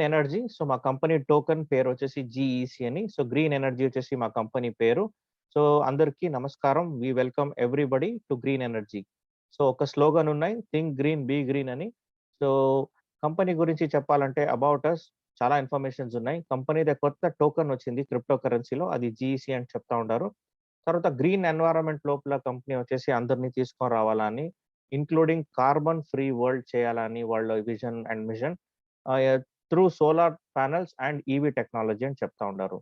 Energy. So, మా company token పేరు వచ్చేసి జీఈసీ అని. సో, గ్రీన్ ఎనర్జీ వచ్చేసి మా కంపెనీ పేరు. సో, అందరికీ నమస్కారం. We welcome everybody to green energy. So, ఒక స్లోగన్ ఉన్నాయి. థింక్ గ్రీన్, బీ గ్రీన్ అని. సో, కంపెనీ గురించి చెప్పాలంటే అబౌట్ అస్ చాలా ఇన్ఫర్మేషన్స్ ఉన్నాయి. కంపెనీది కొత్త టోకెన్ వచ్చింది క్రిప్టో కరెన్సీలో. అది జీఈసీ అని చెప్తా ఉంటారు. తర్వాత గ్రీన్ ఎన్వైరన్మెంట్ లోపల కంపెనీ వచ్చేసి అందరిని తీసుకొని రావాలని, ఇంక్లూడింగ్ కార్బన్ ఫ్రీ వరల్డ్ చేయాలని వాళ్ళ vision and mission. Through solar panels and EV technology అని చెప్తా ఉండారు.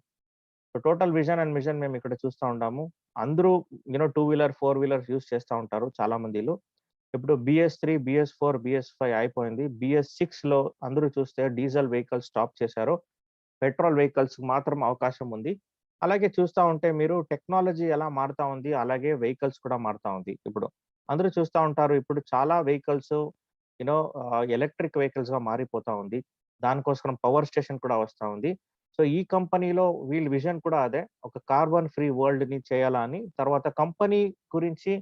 So total vision and mission మేము ఇక్కడ చూస్తా ఉంటాము. అందరూ two wheeler, four wheelers use చేస్తా ఉంటారు చాలా మందిలో. ఇప్పుడు BS3, BS4, BS5 అయిపోయింది. BS6 లో అందరూ చూస్తే డీజిల్ వెహికల్స్ స్టాప్ చేశారు. పెట్రోల్ వెహికల్స్ మాత్రం అవకాశం ఉంది. అలాగే చూస్తా ఉంటే మీరు టెక్నాలజీ ఎలా మారుతా ఉంది, అలాగే వెహికల్స్ కూడా మారుతా ఉంది. ఇప్పుడు అందరూ చూస్తా ఉంటారు. ఇప్పుడు చాలా వెహికల్స్ యూనో ఎలక్ట్రిక్ వెహికల్స్ గా మారిపోతా ఉంది. దానికోసం పవర్ స్టేషన్ కూడా వస్తా ఉంది. సో ఈ కంపెనీలో వీళ్ళ విజన్ కూడా అదే. ఒక కార్బన్ ఫ్రీ వరల్డ్ ని చేయాలని. తర్వాత కంపెనీ గురించి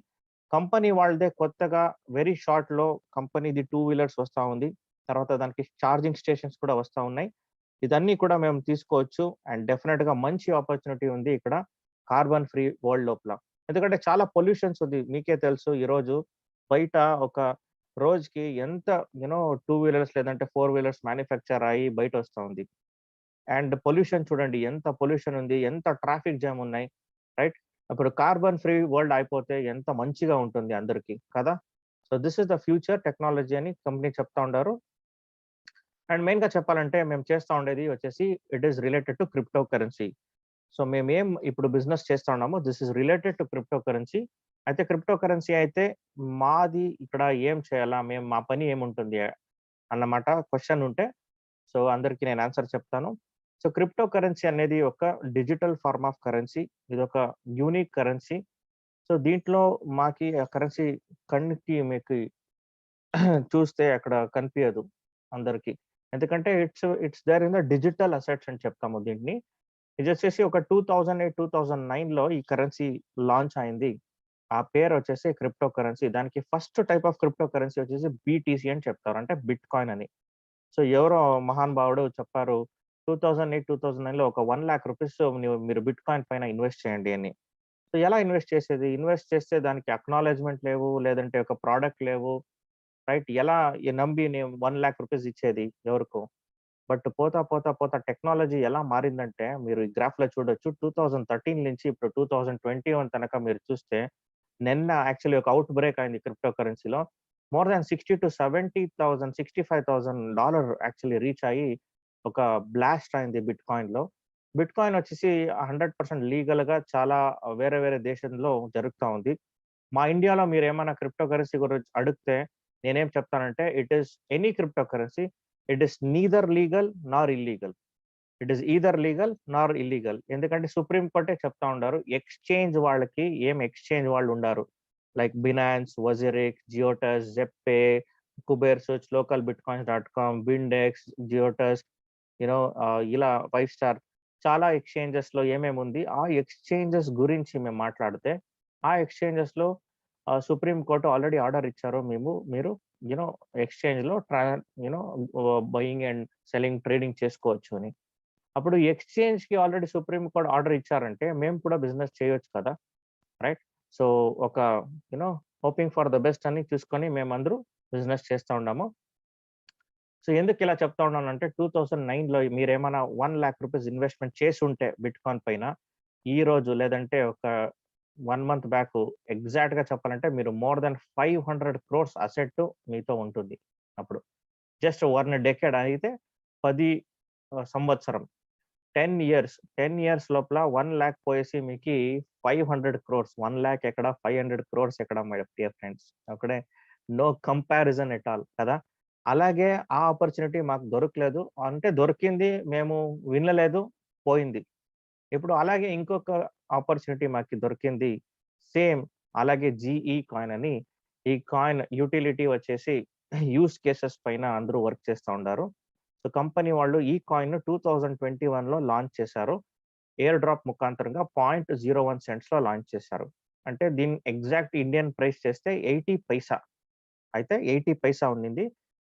కంపెనీ వాళ్ళదే కొత్తగా వెరీ షార్ట్ లో కంపెనీది టూ వీలర్స్ వస్తా ఉంది. తర్వాత దానికి ఛార్జింగ్ స్టేషన్స్ కూడా వస్తా ఉన్నాయి. ఇదన్నీ కూడా మేము తీసుకోవచ్చు. అండ్ డెఫినెట్ గా మంచి ఆపర్చునిటీ ఉంది ఇక్కడ కార్బన్ ఫ్రీ వరల్డ్ లోపల. ఎందుకంటే చాలా పొల్యూషన్స్ ఉంది. మీకే తెలుసు ఈరోజు బయట ఒక రోజుకి ఎంత టూ వీలర్స్ లేదంటే ఫోర్ వీలర్స్ మ్యానుఫ్యాక్చర్ అయ్యి బయట వస్తా ఉంది. అండ్ పొల్యూషన్ చూడండి, ఎంత పొల్యూషన్ ఉంది, ఎంత ట్రాఫిక్ జామ్ ఉన్నాయి, రైట్? ఇప్పుడు కార్బన్ ఫ్రీ వరల్డ్ అయిపోతే ఎంత మంచిగా ఉంటుంది అందరికి కదా. So this is the future technology అని కంపెనీ చెప్తా ఉండారు. అండ్ మెయిన్ గా చెప్పాలంటే మేము చేస్తా ఉండేది వచ్చేసి it is related to crypto currency. So మేమేం ఇప్పుడు బిజినెస్ చేస్తా ఉన్నామో this is related to crypto currency. అయితే క్రిప్టో కరెన్సీ అయితే మాది ఇక్కడ ఏం చేయాలా, మేము మా పని ఏముంటుంది అన్నమాట క్వశ్చన్ ఉంటే, సో అందరికి నేను ఆన్సర్ చెప్తాను. సో క్రిప్టో కరెన్సీ అనేది ఒక డిజిటల్ ఫార్మ్ ఆఫ్ కరెన్సీ. ఇది ఒక యూనిక్ కరెన్సీ. సో దీంట్లో మాకి ఆ కరెన్సీ కన్నుకి మీకు చూస్తే అక్కడ కనిపించదు అందరికి. ఎందుకంటే it's there in the digital assets అని చెప్తాము దీన్ని. ఇది వచ్చేసి ఒక 2008, 2009 లో ఈ కరెన్సీ లాంచ్ అయింది. ఆ పేరు వచ్చేసి క్రిప్టో కరెన్సీ. దానికి first type of crypto currency వచ్చేసి BTC అని చెప్తారు, అంటే బిట్ కాయిన్ అని. సో ఎవరో మహానుభావుడు చెప్పారు 2008, 2009 లో ఒక 1,00,000 రూపీస్ మీరు బిట్ కాయిన్ పైన ఇన్వెస్ట్ చేయండి అని. సో ఎలా ఇన్వెస్ట్ చేసేది? ఇన్వెస్ట్ చేస్తే దానికి అక్నాలెడ్జ్‌మెంట్ లేవు, లేదంటే ఒక ప్రోడక్ట్ లేవు, రైట్? ఎలా నమ్మి నేను 1,00,000 రూపీస్ ఇచ్చేది ఎవరికో? బట్ పోతా, పోతా, పోతా టెక్నాలజీ ఎలా మారిందంటే మీరు ఈ గ్రాఫ్‌లో చూడొచ్చు. 2013 నుంచి ఇప్పుడు 2021 తనక మీరు చూస్తే నిన్న యాక్చువల్లీ ఒక ఔట్ బ్రేక్ అయింది క్రిప్టో కరెన్సీలో. More than 60,000 to 70,000, $65,000 actually reach అయ్యి ఒక బ్లాస్ట్ అయింది బిట్ కాయిన్‌లో. బిట్ కాయిన్ వచ్చేసి 100% లీగల్‌గా చాలా వేరే వేరే దేశంలో జరుగుతా ఉంది. మా ఇండియాలో మీరేమన్నా క్రిప్టో కరెన్సీ గురించి అడిగితే నేనేం చెప్తానంటే it is any cryptocurrency. It is neither legal nor illegal. It is either legal nor illegal. ఎందుకంటే సుప్రీం కోర్టే చెప్తా ఉండారు. ఎక్స్చేంజ్ వాళ్ళకి ఏం ఎక్స్చేంజ్ వాళ్ళు ఉండారు. Like Binance, WazirX, Giottus, Zebpay, కుబేర్ సర్చ్, లోకల్ బిట్కాయిన్స్.com, బిండెక్స్, జియోటస్, ఇలా 5 స్టార్ చాలా ఎక్స్చేంజెస్ లో ఏమేమి ఉంది. ఆ ఎక్స్చేంజెస్ గురించి మేము మాట్లాడితే ఆ ఎక్స్చేంజెస్ లో సుప్రీం కోర్టు ఆల్రెడీ ఆర్డర్ ఇచ్చారు. మీరు యూనో ఎక్స్చేంజ్ లో you know buying and selling, trading చేసుకోవచ్చు అని. అప్పుడు ఎక్స్చేంజ్ కి ఆల్రెడీ సుప్రీం కోర్ట్ ఆర్డర్ ఇచ్చారంటే మేము కూడా బిజినెస్ చేయొచ్చు కదా, రైట్? సో ఒక you know hoping for the best అని చూసుకొని మేమందరూ బిజినెస్ చేస్తా ఉన్నాము. సో ఎందుకు ఇలా చెప్తా ఉన్నానంటే 2009 లో మీరేమైనా 1,00,000 రూపీస్ ఇన్వెస్ట్మెంట్ చేసి ఉంటే బిట్ కాయిన్ పైన, ఈ రోజు లేదంటే ఒక 1 మంత్ బ్యాక్ ఎగ్జాక్ట్ గా చెప్పాలంటే మీరు మోర్ దాన్ 500 క్రోర్స్ అసెట్ మీతో ఉంటుంది. అప్పుడు జస్ట్ 1 డెకేడ్ అయితే 10 సంవత్సరం, 10 ఇయర్స్ లోపల 1,00,000 పోయేసి మీకు 500 క్రోర్స్. 1,00,000 ఎక్కడ, 500 క్రోర్స్ ఎక్కడ మై డియర్ ఫ్రెండ్స్? అక్కడే నో కంపారిజన్ ఎట్ ఆల్ కదా. అలాగే ఆ ఆపర్చునిటీ మాకు దొరకలేదు. అంటే దొరికింది, మేము వినలేదు, పోయింది. ఇప్పుడు అలాగే ఇంకొక ఆపర్చునిటీ మాకు దొరికింది. సేమ్ అలాగే జీఈ కాయిన్ అని. ఈ కాయిన్ యూటిలిటీ వచ్చేసి యూస్ కేసెస్ పైన అందరూ వర్క్ చేస్తా ఉండారు. సో కంపెనీ వాళ్ళు ఈ కాయిన్ 2021 లో లాంచ్ చేశారు. ఎయిర్ డ్రాప్ ముఖాంతరంగా 0.01 సెంట్స్ లో లాంచ్ చేశారు. అంటే దీని ఎగ్జాక్ట్ ఇండియన్ ప్రైస్ చేస్తే 80 పైసా. అయితే 80 పైసా ఉండింది.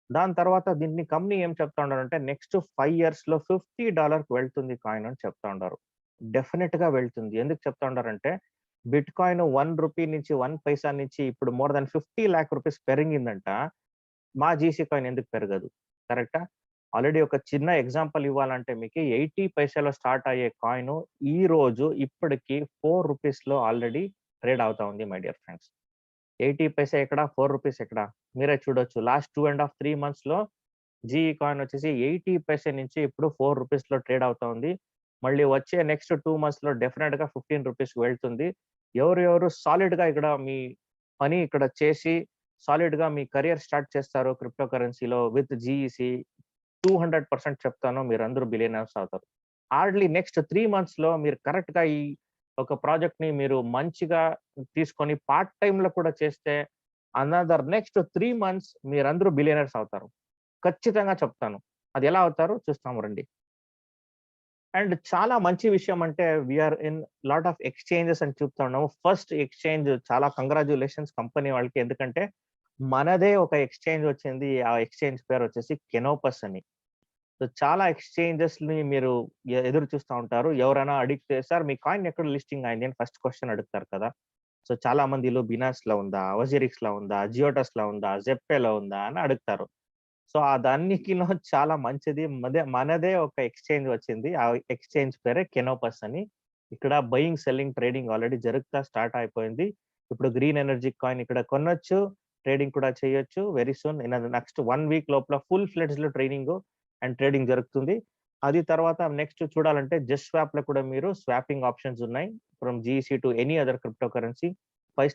దాని తర్వాత దీన్ని కంపెనీ ఏం చెప్తా ఉన్నారంటే నెక్స్ట్ 5 ఇయర్స్‌లో $50కి వెళ్తుంది కాయిన్ అని చెప్తా ఉండారు. డెఫినిట్‌గా వెళ్తుంది. ఎందుకు చెప్తా ఉండారంటే బిట్ కాయిన్ రూ. 1 నుంచి 1 పైసా నుంచి ఇప్పుడు మోర్ థాన్ 50,00,000 పెరిగిందంట. మా జీసీ కాయిన్ ఎందుకు పెరగదు? కరెక్టా? ఆల్రెడీ ఒక చిన్న ఎగ్జాంపుల్ ఇవ్వాలంటే మీకు 80 పైసలో స్టార్ట్ అయ్యే కాయిన్ ఈ రోజు ఇప్పటికి రూ. 4లో ఆల్రెడీ ట్రేడ్ అవుతా ఉంది మై డియర్ ఫ్రెండ్స్. 80 పైసా ఎక్కడ? రూ. 4 ఎక్కడ? మీరే చూడొచ్చు. లాస్ట్ 2 ½ 3 మంత్స్‌లో జీఈ కాయిన్ వచ్చేసి 80 పైసా నుంచి ఇప్పుడు రూ. 4లో ట్రేడ్ అవుతా ఉంది. మళ్ళీ వచ్చే నెక్స్ట్ 2 మంత్స్‌లో డెఫినిట్‌గా రూ. 15కి వెళ్తుంది. ఎవరెవరు సాలిడ్‌గా ఇక్కడ మీ పని ఇక్కడ చేసి సాలిడ్‌గా మీ కెరియర్ స్టార్ట్ చేస్తారో క్రిప్టో కరెన్సీలో విత్ జీఈసీ 200% చెప్తాను మీరందరూ బిలియనర్స్ అవుతారు. హార్డ్‌లీ నెక్స్ట్ 3 మంత్స్‌లో మీరు కరెక్ట్‌గా ఈ ఒక ప్రాజెక్ట్‌ని మీరు మంచిగా తీసుకొని పార్ట్ టైమ్‌లో కూడా చేస్తే అనదర్ నెక్స్ట్ 3 మంత్స్ మీరందరూ బిలియనర్స్ అవుతారు. ఖచ్చితంగా చెప్తాను. అది ఎలా అవుతారో చూస్తాము రండి. అండ్ చాలా మంచి విషయం అంటే we are in lot of exchanges అని చెప్తా ఉన్నాము. ఫస్ట్ ఎక్స్‌చేంజ్ చాలా కంగ్రాచ్యులేషన్స్ కంపెనీ వాళ్ళకి. ఎందుకంటే మనదే ఒక ఎక్స్‌చేంజ్ వచ్చింది. ఆ ఎక్స్‌చేంజ్ పేరు వచ్చేసి కెనోపస్ అని. సో చాలా ఎక్స్‌చేంజెస్‌ని మీరు ఎదురు చూస్తా ఉంటారు. ఎవరైనా అడిగితే సార్ మీ కాయిన్ ఎక్కడ లిస్టింగ్ అయింది అని ఫస్ట్ క్వెషన్ అడుగుతారు కదా! సో చాలా మందిలో బినాన్స్‌లో ఉందా? వజిరిక్స్‌లో ఉందా? జియోటస్‌లో ఉందా? జెప్టోలో ఉందా? అని అడుగుతారు. సో అదన్నిటిలో చాలా మంచిది మనదే ఒక ఎక్స్‌చేంజ్ వచ్చింది. ఆ ఎక్స్‌చేంజ్ పేరే కెనోపస్ అని. ఇక్కడ బయింగ్, సెల్లింగ్, ట్రేడింగ్ ఆల్రెడీ జరుగుతా స్టార్ట్ అయిపోయింది. ఇప్పుడు గ్రీన్ ఎనర్జీ కాయిన్ ఇక్కడ కొనొచ్చు. ట్రేడింగ్ కూడా చేయొచ్చు. Very soon in next 1 week లోపల ఫుల్ ఫ్లెడ్జ్‌లో ట్రైనింగు అండ్ ట్రేడింగ్ జరుగుతుంది. అది తర్వాత నెక్స్ట్ చూడాలంటే జస్ట్ స్వాప్‌లో కూడా మీరు స్వాపింగ్ ఆప్షన్స్ ఉన్నాయి. From GEC to any other cryptocurrency. 5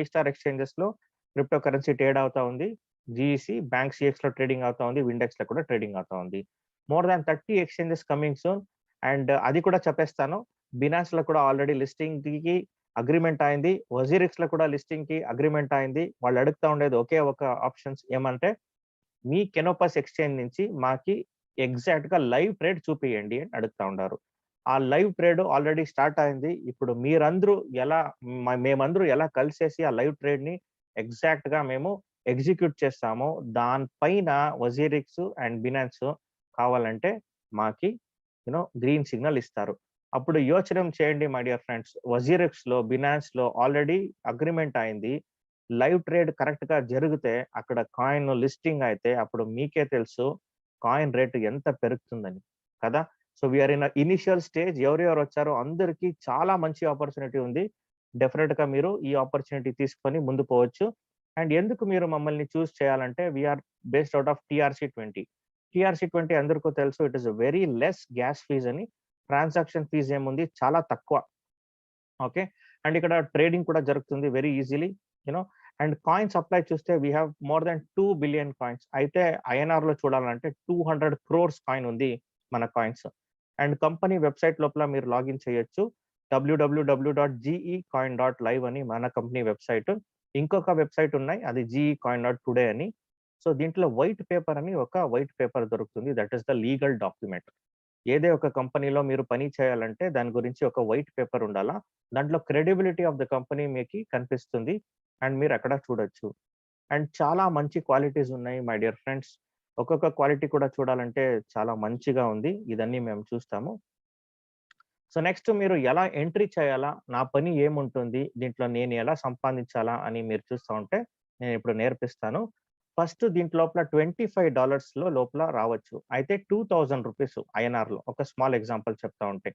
star ఎక్స్‌చేంజెస్‌లో క్రిప్టో కరెన్సీ ట్రేడ్ అవుతా ఉంది. జీఈసీ, బ్యాంక్ సీఎక్స్‌లో ట్రేడింగ్ అవుతా ఉంది. విండెక్స్‌లో కూడా ట్రేడింగ్ అవుతా ఉంది. More than 30 exchanges coming soon. And అది కూడా చెప్పేస్తాను. బినాన్స్‌లో కూడా ఆల్రెడీ లిస్టింగ్‌కి అగ్రీమెంట్ అయింది. వజీరిక్స్‌లో కూడా లిస్టింగ్‌కి అగ్రీమెంట్ అయింది. వాళ్ళు అడుగుతా ఉండేది ఒకే ఒక ఆప్షన్స్ ఏమంటే, మీ కెనోపస్ ఎక్స్‌చేంజ్ నుంచి మాకి ఎగ్జాక్ట్‌గా లైవ్ ట్రేడ్ చూపియండి అని అడుగుతా ఉండారు. ఆ లైవ్ ట్రేడ్ ఆల్రెడీ స్టార్ట్ అయింది. ఇప్పుడు మీరందరూ ఎలా మేమందరూ ఎలా కలిసేసి ఆ లైవ్ ట్రేడ్‌ని ఎగ్జాక్ట్‌గా మేము ఎగ్జిక్యూట్ చేస్తామో, దాని పైన వజీరిక్స్ అండ్ బినాన్స్ కావాలంటే మాకి గ్రీన్ సిగ్నల్ ఇస్తారు. అప్పుడు యోచనం చేయండి మై డియర్ ఫ్రెండ్స్. వజీరిక్స్‌లో, బినాన్స్‌లో ఆల్రెడీ అగ్రీమెంట్ అయింది. లైవ్ ట్రేడ్ కరెక్ట్‌గా జరిగితే అక్కడ కాయిన్ లిస్టింగ్ అయితే అప్పుడు మీకే తెలుసు కాయిన్ రేట్ ఎంత పెరుగుతుందని. కదా! So we are in initial stage. ఎవరెవరు వచ్చారో అందరికి చాలా మంచి ఆపర్చునిటీ ఉంది. డెఫినిట్‌గా మీరు ఈ ఆపర్చునిటీ తీసుకొని ముందు పోవచ్చు. అండ్ ఎందుకు మీరు మమ్మల్ని చూజ్ చేయాలంటే we are based out of TRC 20. TRC 20 అందరికీ తెలుసు it is very less gas fees అని. ట్రాన్సాక్షన్ ఫీస్ ఏముంది చాలా తక్కువ. ఓకే. అండ్ ఇక్కడ ట్రేడింగ్ కూడా జరుగుతుంది very easily. You know and coin supply చూస్తే we have more than 2 billion coins. అయితే ఐఎన్ఆర్‌లో చూడాలంటే 200 క్రోర్స్ కాయిన్ ఉంది మన కాయిన్స్. అండ్ కంపెనీ వెబ్‌సైట్ లోపల మీరు లాగిన్ చేయొచ్చు. www.gecoin.live అని మన కంపెనీ వెబ్‌సైట్. ఇంకొక వెబ్‌సైట్ ఉన్నాయి. అది gecoin.today అని. సో దీంట్లో వైట్ పేపర్ అని ఒక వైట్ పేపర్ దొరుకుతుంది. That is the legal document. ఏదే ఒక కంపెనీలో మీరు పని చేయాలంటే దాని గురించి ఒక వైట్ పేపర్ ఉండాలా. దాంట్లో క్రెడిబిలిటీ ఆఫ్ ద కంపెనీ మీకి కనిపిస్తుంది. అండ్ మీరు అక్కడ చూడొచ్చు. అండ్ చాలా మంచి క్వాలిటీస్ ఉన్నాయి మై డియర్ ఫ్రెండ్స్. ఒక్కొక్క క్వాలిటీ కూడా చూడాలంటే చాలా మంచిగా ఉంది. ఇదన్నీ మేము చూస్తాము. సో నెక్స్ట్ మీరు ఎలా ఎంట్రీ చేయాలా? నా పని ఏముంటుంది? దీంట్లో నేను ఎలా సంపాదించాలా? అని మీరు చూస్తా ఉంటే నేను ఇప్పుడు నేర్పిస్తాను. ఫస్ట్ దీంట్లోపల $25 లోపల రావచ్చు. అయితే రూ. 2000 ఐఎన్ఆర్‌లో ఒక స్మాల్ ఎగ్జాంపుల్ చెప్తా ఉంటే.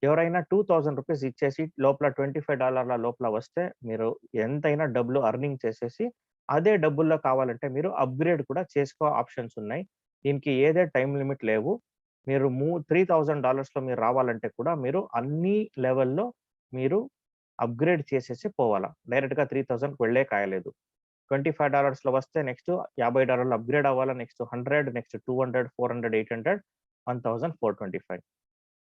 ఎవరైనా రూ. 2000 ఇచ్చేసి లోపల $25 లోపల వస్తే మీరు ఎంతైనా డబ్బులు ఎర్నింగ్ చేసేసి, అదే డబ్బుల్లో కావాలంటే మీరు అప్‌గ్రేడ్ కూడా చేసుకో ఆప్షన్స్ ఉన్నాయి. దీనికి ఏదే టైమ్ లిమిట్ లేవు. మీరు $3000లో మీరు రావాలంటే కూడా మీరు అన్ని లెవెల్‌లో మీరు అప్‌గ్రేడ్ చేసేసి పోవాలా. డైరెక్ట్‌గా 3000కి వెళ్ళే కాయలేదు. $25లో వస్తే నెక్స్ట్ $50 అప్‌గ్రేడ్ అవ్వాలా. Next 100, next 200, 400, 800, 1425.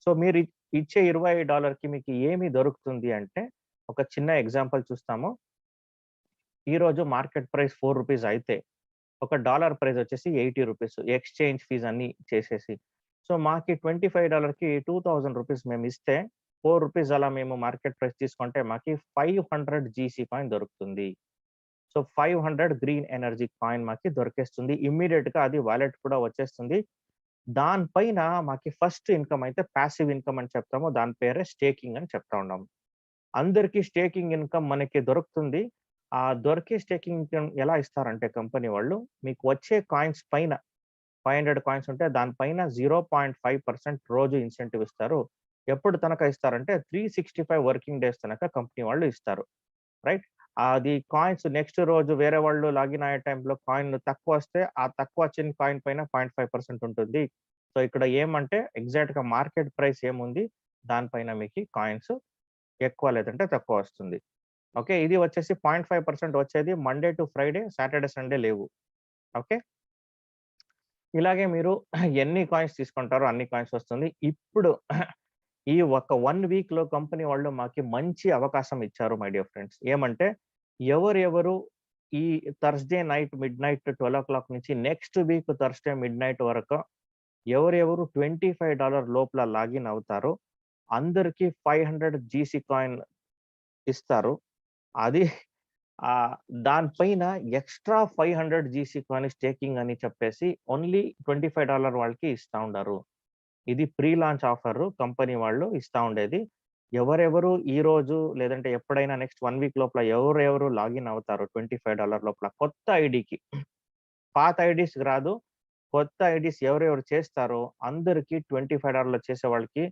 సో మీరు ఇచ్చే $20కి మీకు ఏమి దొరుకుతుంది అంటే, ఒక చిన్న ఎగ్జాంపుల్ చూస్తాము. ఈరోజు మార్కెట్ ప్రైస్ రూ. 4 అయితే, ఒక డాలర్ ప్రైస్ వచ్చేసి రూ. 80 ఎక్స్‌చేంజ్ ఫీస్ అన్నీ చేసేసి. సో మాకి $25కి రూ. 2000 మేమిస్తే, రూ. 4 అలా మేము మార్కెట్ ప్రైస్ తీసుకుంటే మాకి 500 జీసీ కాయిన్ దొరుకుతుంది. సో 500 గ్రీన్ ఎనర్జీ కాయిన్ మాకి దొరికేస్తుంది. ఇమ్మీడియట్ గా అది వాలెట్ కూడా వచ్చేస్తుంది. దానిపైన మాకి ఫస్ట్ ఇన్కమ్ అయితే ప్యాసివ్ ఇన్కమ్ అని చెప్తాము. దాని పేరే స్టేకింగ్ అని చెప్తా ఉన్నాము. అందరికీ స్టేకింగ్ ఇన్కమ్ మనకి దొరుకుతుంది. ఆ దొరికే స్టేకింగ్ ఇన్కమ్ ఎలా ఇస్తారంటే కంపెనీ వాళ్ళు, మీకు వచ్చే కాయిన్స్ పైన 500 కాయిన్స్ ఉంటే దానిపైన 0.5% రోజు ఇన్సెంటివ్ ఇస్తారు. ఎప్పుడు తనక ఇస్తారంటే 365 వర్కింగ్ డేస్ తనక కంపెనీ వాళ్ళు ఇస్తారు. రైట్? అది కాయిన్స్ నెక్స్ట్ రోజు వేరే వాళ్ళు లాగిన్ అయ్యే టైంలో కాయిన్ తక్కువొస్తే, ఆ తక్కువ వచ్చిన కాయిన్ పైన 0.5% ఉంటుంది. సో, ఇక్కడ ఏమంటే ఎగ్జాక్ట్‌గా మార్కెట్ ప్రైస్ ఏముంది, దానిపైన మీకి కాయిన్స్ ఎక్కువ లేదంటే తక్కువ వస్తుంది. ఓకే. ఇది వచ్చేసి 0.5% వచ్చేది Monday to Friday, Saturday, Sunday లేవు. ఓకే. ఇలాగే మీరు ఎన్ని కాయిన్స్ తీసుకుంటారో అన్ని కాయిన్స్ వస్తుంది. ఇప్పుడు ఈ ఒక 1 వీక్‌లో కంపెనీ వాళ్ళు మాకి మంచి అవకాశం ఇచ్చారు మై డియర్ ఫ్రెండ్స్. ఏమంటే ఎవరెవరు ఈ థర్స్‌డే నైట్ మిడ్‌నైట్ 12:00 నుంచి నెక్స్ట్ వీక్ థర్స్‌డే మిడ్‌నైట్ వరకు ఎవరెవరు $25 లోపల లాగిన్ అవుతారో అందరికి 500 జీసీ కాయిన్ ఇస్తారు. అది ఆహ్, దానిపైన ఎక్స్‌ట్రా 500 జీసీ కాయిన్ స్టేకింగ్ అని చెప్పేసి ఓన్లీ $25 వాళ్ళకి ఇస్తా ఉండారు. ఇది ప్రీ లాంచ్ ఆఫర్ కంపెనీ వాళ్ళు ఇస్తా ఉండేది. ఎవరెవరు ఈరోజు లేదంటే ఎప్పుడైనా నెక్స్ట్ 1 వీక్ లోపల ఎవరెవరు లాగిన్ అవుతారో $25 లోపల కొత్త ఐడీకి, పాత ఐడీస్‌కి రాదు. కొత్త ఐడీస్ ఎవరెవరు చేస్తారో అందరికి $25 చేసే వాళ్ళకి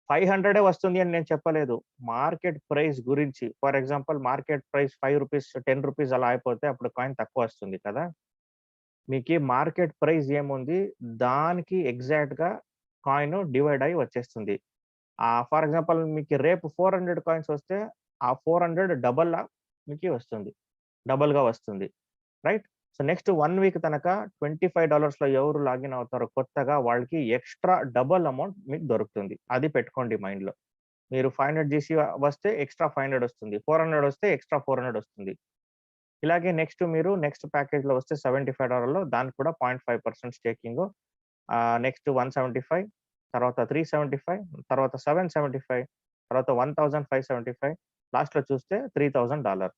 500 వస్తుంది అని నేను చెప్పలేదు. మార్కెట్ ప్రైస్ గురించి ఫర్ ఎగ్జాంపుల్ మార్కెట్ ప్రైస్ రూ. 5 రూ. 10 అలా అయిపోతే అప్పుడు కాయిన్ తక్కువొస్తుంది కదా! మీకి మార్కెట్ ప్రైస్ ఏముంది దానికి ఎగ్జాక్ట్‌గా కాయిన్ డివైడ్ అయ్యి వచ్చేస్తుంది. ఫర్ ఎగ్జాంపుల్ మీకు రేపు 400 కాయిన్స్ వస్తే, ఆ 400 డబల్‌లా మీకి వస్తుంది. డబల్‌గా వస్తుంది. రైట్? సో, నెక్స్ట్ 1 వీక్ తనక $25లో ఎవరు లాగిన్ అవుతారో కొత్తగా వాళ్ళకి ఎక్స్‌ట్రా డబుల్ అమౌంట్ మీకు దొరుకుతుంది. అది పెట్టుకోండి మైండ్‌లో. మీరు 500 జీసీ వస్తే ఎక్స్‌ట్రా 500 వస్తుంది. 400 వస్తే ఎక్స్‌ట్రా 400 వస్తుంది. ఇలాగే నెక్స్ట్ ప్యాకేజ్‌లో వస్తే $75లో దానికి కూడా 0.5% స్టేకింగు. నెక్స్ట్ 175 తర్వాత 375 తర్వాత 775 తర్వాత 1575 లాస్ట్‌లో చూస్తే $3000.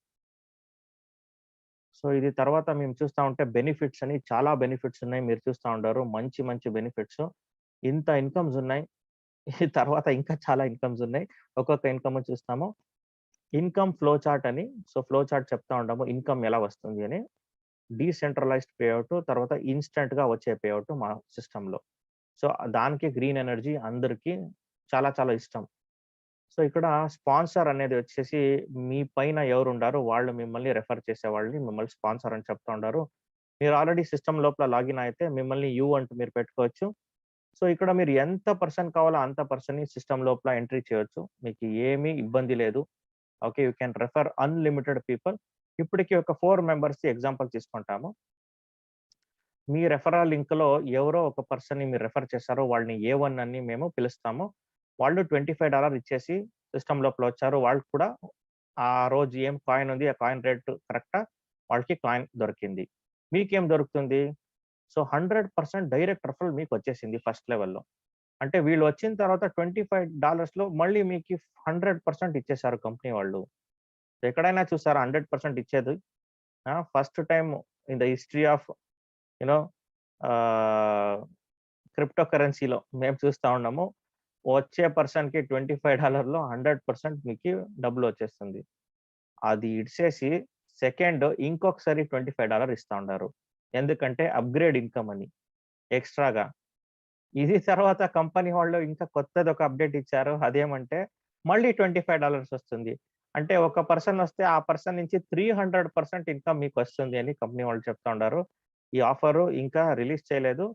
సో, ఇది తర్వాత మేము చూస్తా ఉంటే బెనిఫిట్స్ అని చాలా బెనిఫిట్స్ ఉన్నాయి. మీరు చూస్తా ఉండారు. మంచి మంచి బెనిఫిట్స్. ఇంత ఇన్‌కమ్స్ ఉన్నాయి. ఈ తర్వాత ఇంకా చాలా ఇన్‌కమ్స్ ఉన్నాయి. ఒక్కొక్క ఇన్‌కమ్ చూస్తాము. ఇన్‌కమ్ ఫ్లో చార్ట్ అని. సో, ఫ్లో చార్ట్ చెప్తా ఉంటాము. ఇన్‌కమ్ ఎలా వస్తుంది అని. డీసెంట్రలైజ్డ్ పేఔట్ తర్వాత ఇన్‌స్టంట్‌గా వచ్చే పేఔట్ మా సిస్టమ్‌లో. సో, దానికి గ్రీన్ ఎనర్జీ అందరికి చాలా చాలా ఇష్టం. సో, ఇక్కడ స్పాన్సర్ అనేది వచ్చేసి మీ పైన ఎవరుండారో వాళ్ళు మిమ్మల్ని రిఫర్ చేసేవాళ్ళని మిమ్మల్ని స్పాన్సర్ అని చెప్తా ఉండారు. మీరు ఆల్రెడీ సిస్టమ్ లోపల లాగిన్ అయితే మిమ్మల్ని యూ అంటూ మీరు పెట్టుకోవచ్చు. సో, ఇక్కడ మీరు ఎంత పర్సన్ కావాలో అంత పర్సన్‌ని సిస్టమ్ లోపల ఎంట్రీ చేయొచ్చు. మీకు ఏమీ ఇబ్బంది లేదు. Okay. You can refer unlimited people. ఇప్పటికి ఒక 4 మెంబర్స్‌కి ఎగ్జాంపుల్ తీసుకుంటాము. మీ రెఫరల్ లింక్‌లో ఎవరో ఒక పర్సన్‌ని మీరు రిఫర్ చేశారో వాళ్ళని ఏ1 అని మేము పిలుస్తాము. వాళ్ళు $25 ఇచ్చేసి సిస్టమ్ లోపల వచ్చారు. వాళ్ళకి కూడా ఆ రోజు ఏం కాయిన్ ఉంది, ఆ కాయిన్ రేట్ కరెక్టా వాళ్ళకి కాయిన్ దొరికింది. మీకేం దొరుకుతుంది? సో, 100% డైరెక్ట్ రిఫరల్ మీకొచ్చేసింది ఫస్ట్ లెవెల్‌లో. అంటే వీళ్ళు వచ్చిన తర్వాత $25లో మళ్ళీ మీకి 100% ఇచ్చేసారు కంపెనీ వాళ్ళు. ఎక్కడైనా చూసారా 100% ఇచ్చేది? First time in the history of you know ఆహ్, క్రిప్టో కరెన్సీలో మేము చూస్తా ఉన్నాము. వచ్చే పర్సన్‌కి $25లో 100% మీకి డబ్బులొచ్చేస్తుంది. అది ఇడిసేసి సెకండ్ ఇంకొకసారి $25 ఇస్తా ఉండారు. ఎందుకంటే అప్‌గ్రేడ్ ఇన్‌కమ్ అని ఎక్స్‌ట్రాగా. ఇది తర్వాత కంపెనీ వాళ్ళు ఇంకా కొత్తదొక అప్‌డేట్ ఇచ్చారు. అదేమంటే మళ్ళీ $25 వస్తుంది. అంటే ఒక పర్సన్ వస్తే ఆ పర్సన్ నుంచి 300% ఇన్‌కమ్ మీకొస్తుంది అని కంపెనీ వాళ్ళు చెప్తా ఉండారు. ఈ ఆఫరు ఇంకా రిలీజ్ చేయలేదు.